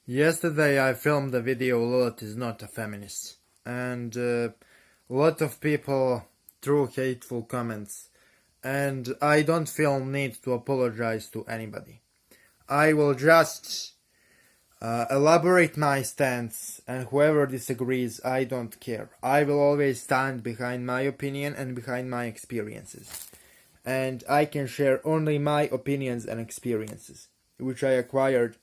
Yesterday I filmed a video Lilith is not a feminist, and a lot of people threw hateful comments, and I don't feel need to apologize to anybody. I will just elaborate my stance, and whoever disagrees, I don't care. I will always stand behind my opinion and behind my experiences, and I can share only my opinions and experiences, which I acquired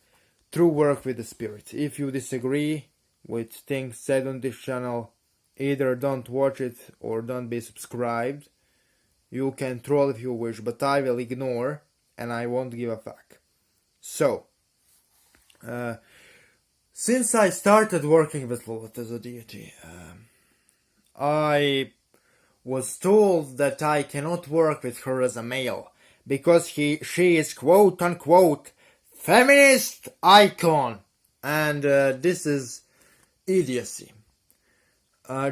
through work with the spirit. If you disagree with things said on this channel, either don't watch it or don't be subscribed. You can troll if you wish, but I will ignore and I won't give a fuck. So, since I started working with Lilith as a deity, I was told that I cannot work with her as a male because she is quote unquote feminist icon, and this is idiocy.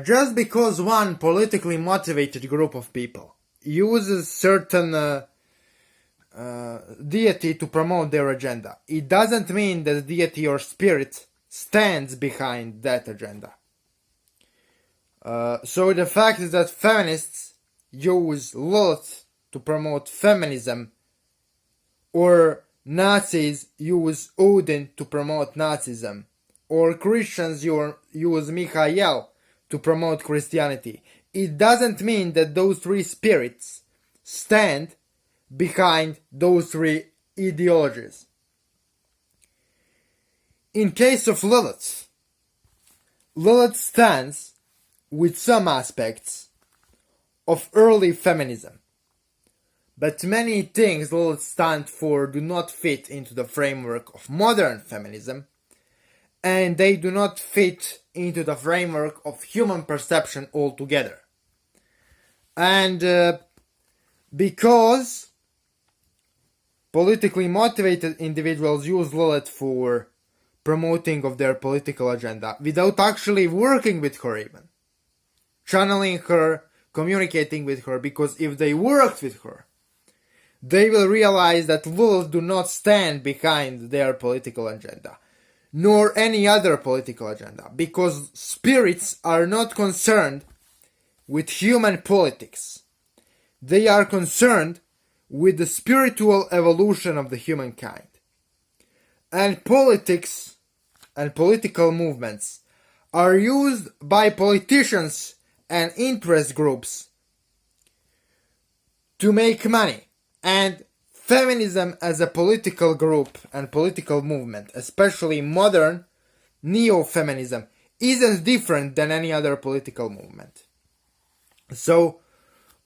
Just because one politically motivated group of people uses certain deity to promote their agenda, it doesn't mean that the deity or spirit stands behind that agenda. So the fact is that feminists use Lilith to promote feminism, or Nazis use Odin to promote Nazism, or Christians use Michael to promote Christianity. It doesn't mean that those three spirits stand behind those three ideologies. In case of Lilith, Lilith stands with some aspects of early feminism. But many things Lilith stands for do not fit into the framework of modern feminism, and they do not fit into the framework of human perception altogether. And because politically motivated individuals use Lilith for promoting of their political agenda without actually working with her even, channeling her, communicating with her, because if they worked with her, they will realize that Lilith do not stand behind their political agenda, nor any other political agenda, because spirits are not concerned with human politics. They are concerned with the spiritual evolution of the humankind. And politics and political movements are used by politicians and interest groups to make money. And feminism as a political group and political movement, especially modern neo-feminism, isn't different than any other political movement. So,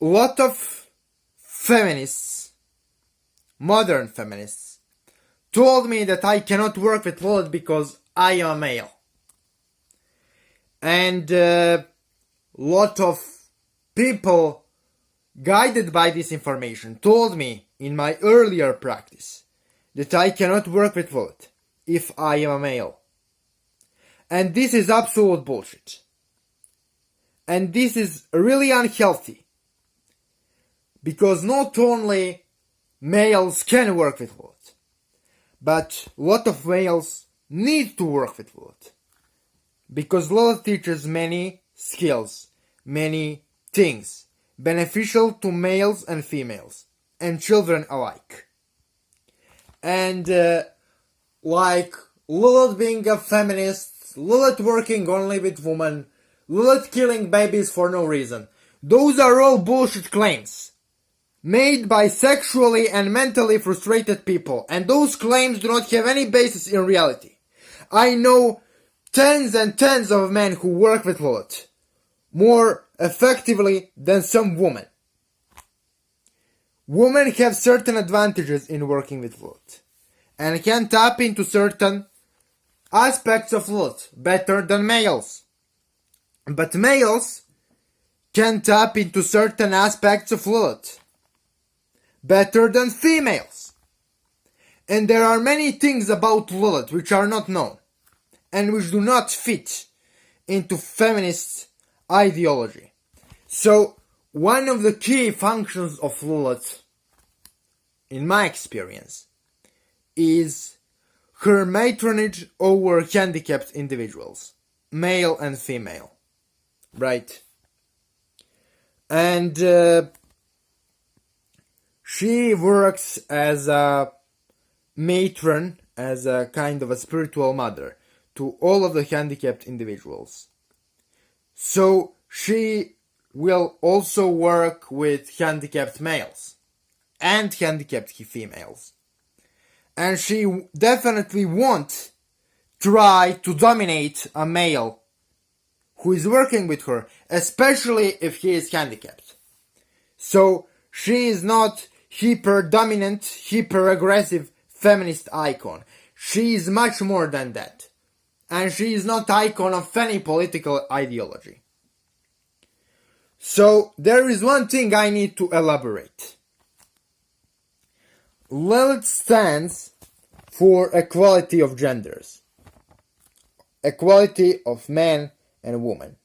a lot of feminists, modern feminists, told me that I cannot work with Lilith because I am a male. And a lot of people guided by this information told me in my earlier practice that I cannot work with Lilith if I am a male. And this is absolute bullshit. And this is really unhealthy. Because not only males can work with Lilith, but a lot of males need to work with Lilith. Because Lilith teaches many skills, many things, beneficial to males and females, and children alike. And like Lilith being a feminist, Lilith working only with women, Lilith killing babies for no reason, those are all bullshit claims made by sexually and mentally frustrated people, and those claims do not have any basis in reality. I know tens and tens of men who work with Lilith more effectively than some women. Women have certain advantages in working with Lilith, and can tap into certain aspects of Lilith better than males. But males can tap into certain aspects of Lilith better than females. And there are many things about Lilith which are not known, and which do not fit into feminist ideology. So, one of the key functions of Lilith, in my experience, is her matronage over handicapped individuals, male and female, right? And she works as a matron, as a kind of a spiritual mother to all of the handicapped individuals. So she will also work with handicapped males and handicapped females. And she definitely won't try to dominate a male who is working with her, especially if he is handicapped. So she is not hyper-dominant, hyper-aggressive feminist icon. She is much more than that. And she is not icon of any political ideology. So there is one thing I need to elaborate. Lilith stands for equality of genders. Equality of man and woman.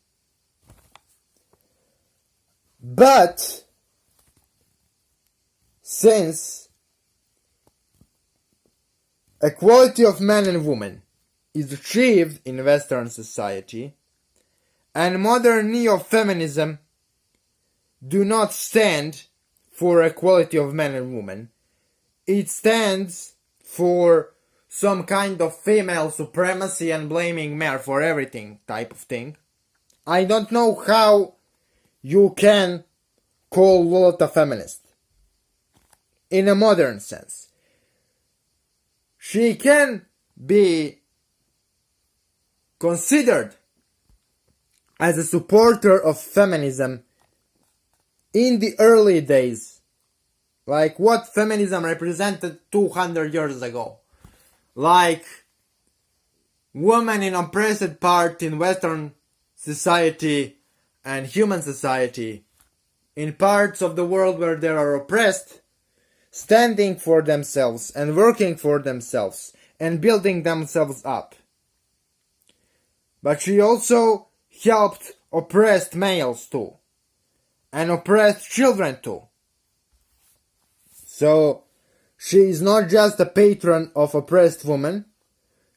But since equality of man and woman is achieved in Western society, and modern neo-feminism do not stand for equality of men and women, it stands for some kind of female supremacy and blaming men for everything type of thing. I don't know how you can call Lilith a feminist in a modern sense. She can be considered as a supporter of feminism in the early days, like what feminism represented 200 years ago, like women in oppressed part in Western society and human society, in parts of the world where they are oppressed, standing for themselves and working for themselves and building themselves up. But she also helped oppressed males too, and oppressed children too. So she is not just a patron of oppressed women,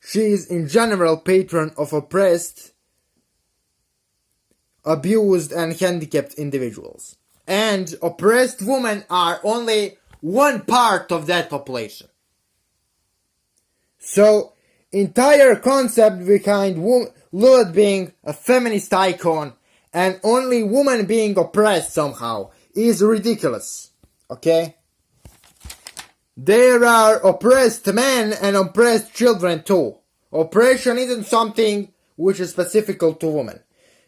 she is in general patron of oppressed, abused and handicapped individuals. And oppressed women are only one part of that population. So entire concept behind Lilith being a feminist icon and only women being oppressed somehow is ridiculous. Okay? There are oppressed men and oppressed children too. Oppression isn't something which is specific to women.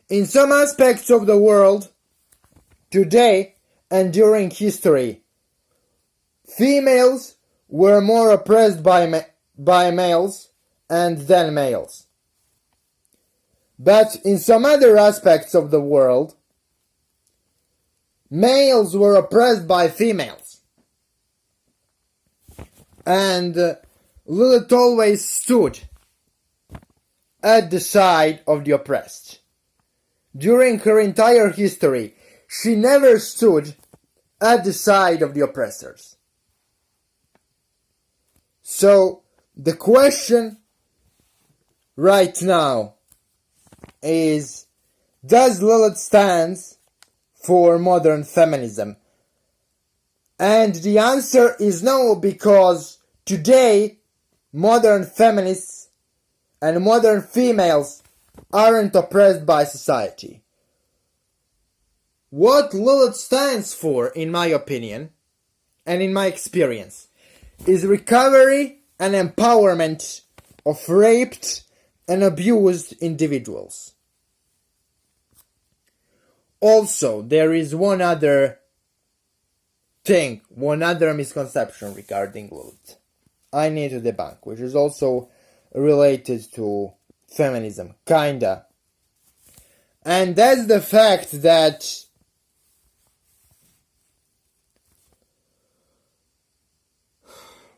In some aspects of the world, today and during history, females were more oppressed by males and then males. But in some other aspects of the world, males were oppressed by females. And Lilith always stood at the side of the oppressed. During her entire history, she never stood at the side of the oppressors. So, the question right now is, does Lilith stand for modern feminism? And the answer is no, because today modern feminists and modern females aren't oppressed by society. What Lilith stands for, in my opinion, and in my experience, is recovery and empowerment of raped and abused individuals. Also, there is one other thing, one other misconception regarding Lilith I need to debunk, which is also related to feminism, kinda. And that's the fact that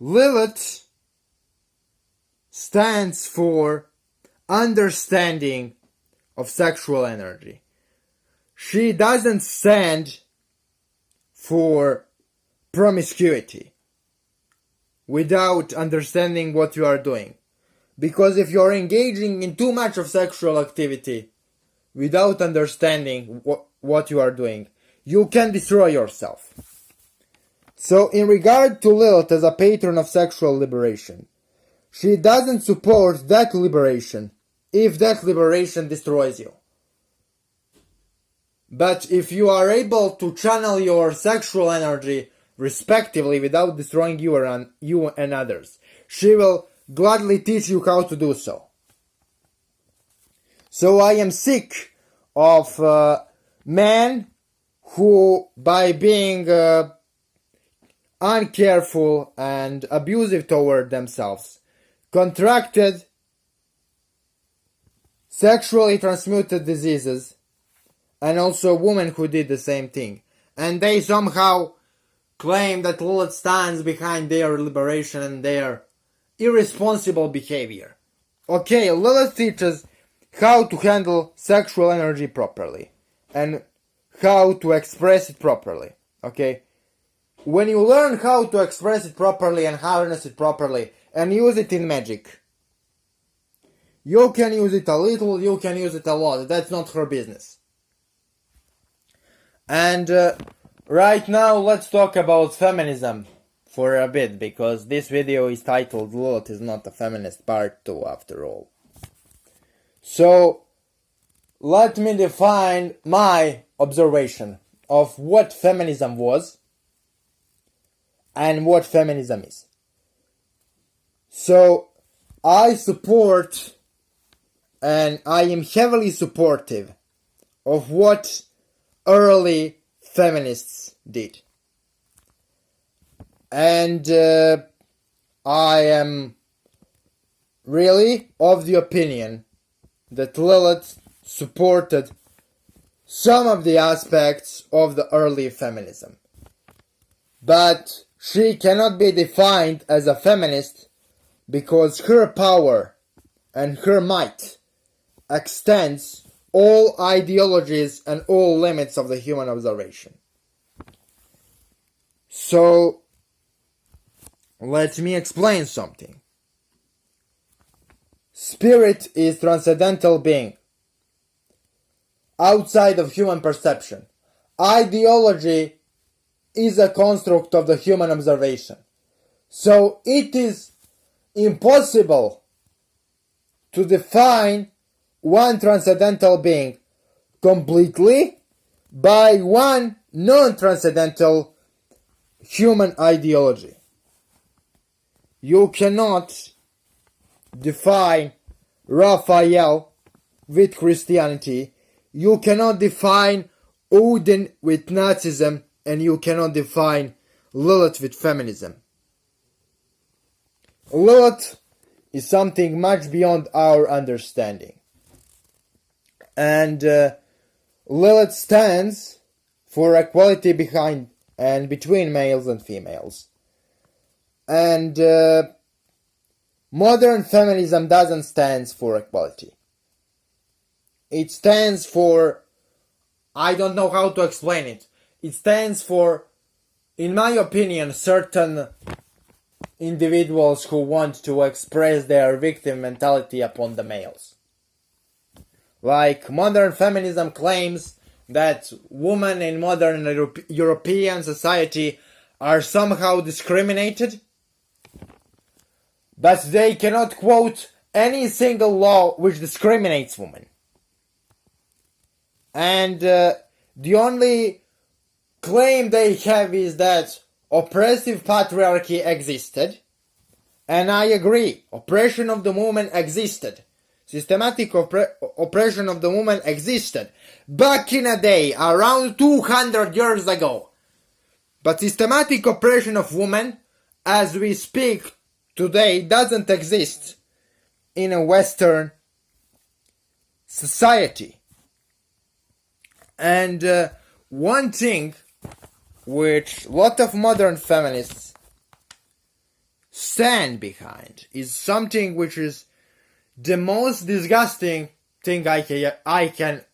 Lilith stands for understanding of sexual energy. She doesn't stand for promiscuity without understanding what you are doing. Because if you're engaging in too much of sexual activity without understanding what you are doing, you can destroy yourself. So in regard to Lilith as a patron of sexual liberation, she doesn't support that liberation if that liberation destroys you. But if you are able to channel your sexual energy respectively without destroying you and others, she will gladly teach you how to do so. So I am sick of men who, by being uncareful and abusive toward themselves, contracted sexually transmitted diseases, and also women who did the same thing. And they somehow claim that Lilith stands behind their liberation and their irresponsible behavior. Okay, Lilith teaches how to handle sexual energy properly and how to express it properly. Okay? When you learn how to express it properly and harness it properly and use it in magic, you can use it a little, you can use it a lot. That's not her business. And right now let's talk about feminism for a bit, because this video is titled Lilith is not a feminist part 2 after all. So let me define my observation of what feminism was and what feminism is. So I support and I am heavily supportive of what early feminists did. And I am really of the opinion that Lilith supported some of the aspects of the early feminism. But she cannot be defined as a feminist because her power and her might extends all ideologies and all limits of the human observation. So, let me explain something. Spirit is transcendental being, outside of human perception. Ideology is a construct of the human observation. So it is impossible to define one transcendental being completely by one non-transcendental human ideology. You cannot define Raphael with Christianity, you cannot define Odin with Nazism, and you cannot define Lilith with feminism. Lilith is something much beyond our understanding. And Lilith stands for equality behind and between males and females. And modern feminism doesn't stand for equality. It stands for, I don't know how to explain it. It stands for, in my opinion, certain individuals who want to express their victim mentality upon the males. Like modern feminism claims that women in modern European society are somehow discriminated, but they cannot quote any single law which discriminates women. And the only claim they have is that oppressive patriarchy existed, and I agree, oppression of the woman existed. Systematic oppression of the woman existed back in a day, around 200 years ago. But systematic oppression of women, as we speak today, doesn't exist in a Western society. And one thing which a lot of modern feminists stand behind is something which is the most disgusting thing I can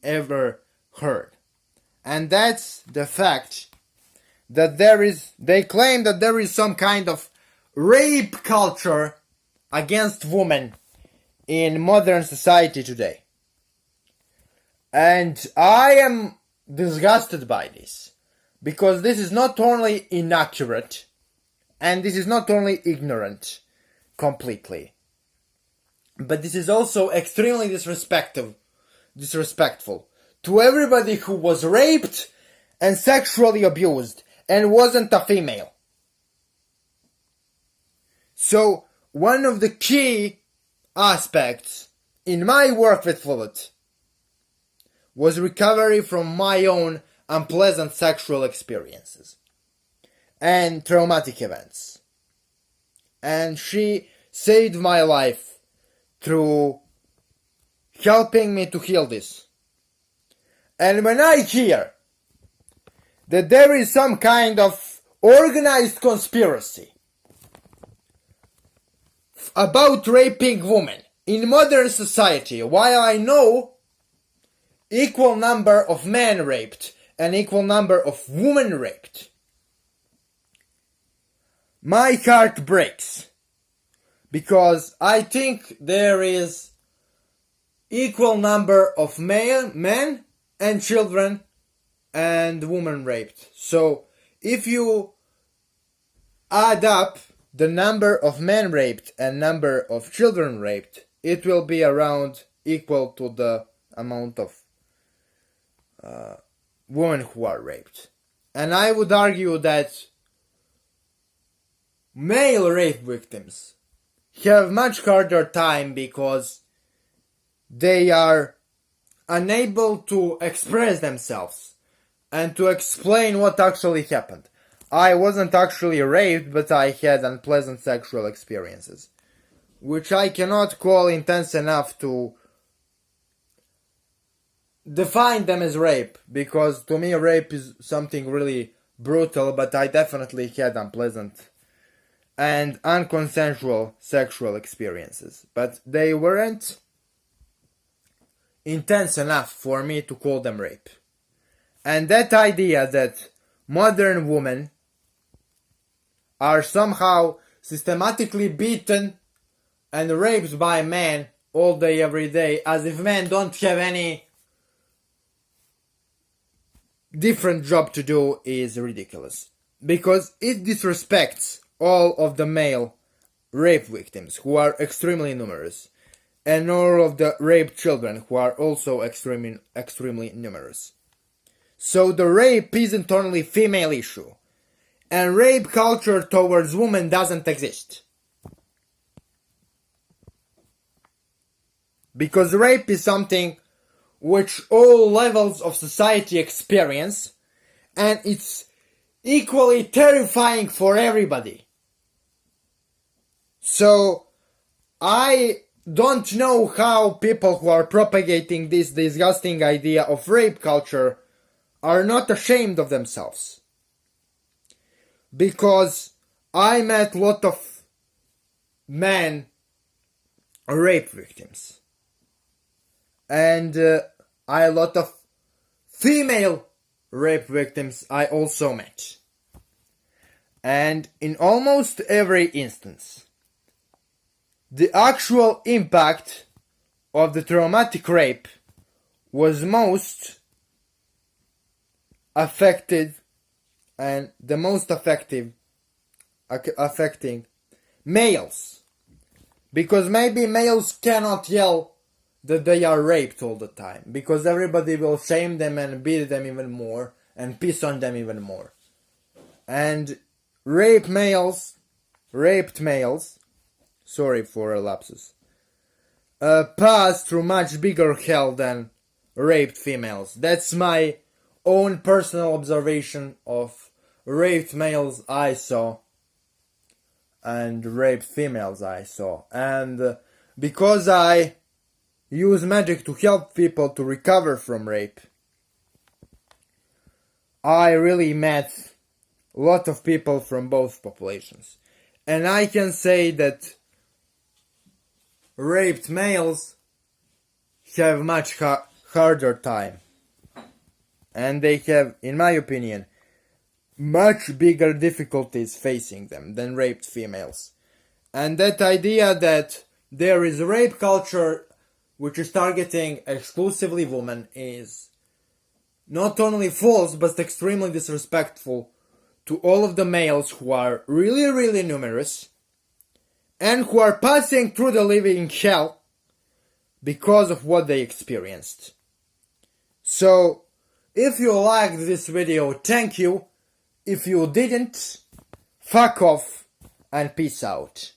ever heard. And that's the fact that they claim that there is some kind of rape culture against women in modern society today. And I am disgusted by this, because this is not only inaccurate, and this is not only ignorant completely, but this is also extremely disrespectful to everybody who was raped and sexually abused and wasn't a female. So, one of the key aspects in my work with Lilith was recovery from my own unpleasant sexual experiences and traumatic events. And she saved my life through helping me to heal this. And when I hear that there is some kind of organized conspiracy about raping women in modern society, while I know equal number of men raped and equal number of women raped, my heart breaks, because I think there is equal number of men and children and women raped. So if you add up the number of men raped and number of children raped, it will be around equal to the amount of women who are raped. And I would argue that male rape victims have much harder time because they are unable to express themselves and to explain what actually happened. I wasn't actually raped, but I had unpleasant sexual experiences, which I cannot call intense enough to define them as rape, because to me rape is something really brutal, but I definitely had unpleasant and unconsensual sexual experiences, but they weren't intense enough for me to call them rape. And that idea that modern women are somehow systematically beaten and raped by men all day every day, as if men don't have any different job to do, is ridiculous, because it disrespects all of the male rape victims, who are extremely numerous, and all of the raped children, who are also extremely numerous. So the rape isn't only female issue, and rape culture towards women doesn't exist. Because rape is something which all levels of society experience, and it's equally terrifying for everybody. So I don't know how people who are propagating this disgusting idea of rape culture are not ashamed of themselves. Because I met a lot of men rape victims. And a lot of female rape victims I also met. And in almost every instance, the actual impact of the traumatic rape was most affected and the most affecting males. Because maybe males cannot yell that they are raped all the time, because everybody will shame them and beat them even more and piss on them even more. And raped males, sorry for a lapsus, pass through much bigger hell than raped females. That's my own personal observation of raped males I saw and raped females I saw. And because I use magic to help people to recover from rape, I really met a lot of people from both populations. And I can say that raped males have much harder time. And they have, in my opinion, much bigger difficulties facing them than raped females. And that idea that there is rape culture which is targeting exclusively women is not only false but extremely disrespectful to all of the males who are really, really numerous and who are passing through the living hell because of what they experienced. So, if you liked this video, thank you. If you didn't, fuck off and peace out.